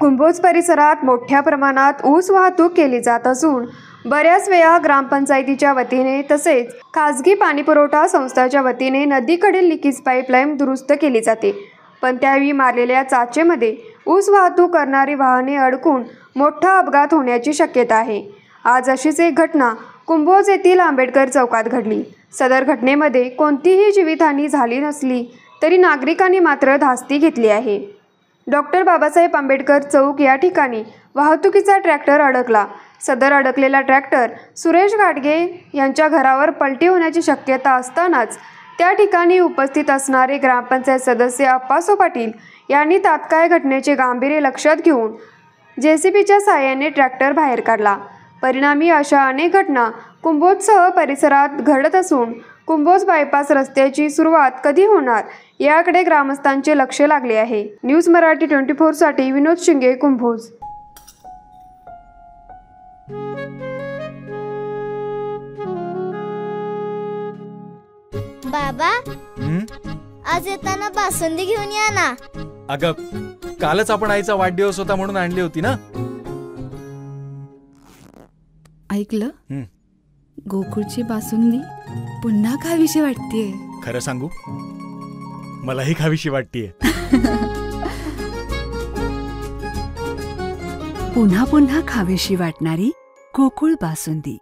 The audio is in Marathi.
कुंभोज परिसरात मोठ्या प्रमाणात ऊस वाहतूक केली जात असून बऱ्याच वेळा ग्रामपंचायतीच्या वतीने तसेच खाजगी पाणीपुरवठा संस्थाच्या वतीने नदीकडील लिकेज पाईपलाईन दुरुस्त केली जाते, पण त्यावेळी मारलेल्या चाचेमध्ये ऊस वाहतूक करणारी वाहने अडकून मोठा अपघात होण्याची शक्यता आहे। आज अशीच एक घटना कुंभोज येथील आंबेडकर चौकात घडली। सदर घटनेमध्ये कोणतीही जीवितहानी झाली नसली तरी नागरिकांनी मात्र धास्ती घेतली आहे। डॉक्टर बाबासाहेब आंबेडकर चौक या ठिकाणी वाहतुकीचा ट्रॅक्टर अडकला। सदर अडकलेला ट्रॅक्टर सुरेश घाटगे यांच्या घरावर पलटी होण्याची शक्यता असतानाच त्या ठिकाणी उपस्थित असणारे ग्रामपंचायत सदस्य अप्पासो पाटील यांनी तात्काळ घटनेचे गांभीर्य लक्षात घेऊन जेसीबीच्या सहाय्याने ट्रॅक्टर बाहेर काढला। परिणामी अशा अनेक घटना कुंभोजसह परिसरात घडत असून कुंभोज बायपास रस्त्याची सुरुवात कधी होणार याकडे ग्रामस्थांचे लक्ष लागले आहे। न्यूज मराठी 24 साठी विनोद शिंगे, कुंभोज। बाबा, आज येताना बासुंदी घेऊन या ना। अगं, कालच आपण आईचा वाढदिवस होता म्हणून आणली होती ना। ऐकलं, गोकुळची बासुंदी पुन्हा खावीशी वाटतेय। खरं सांगू, मलाही खावीशी वाटतेय। पुन्हा पुन्हा खावीशी वाटणारी गोकुळ बासुंदी।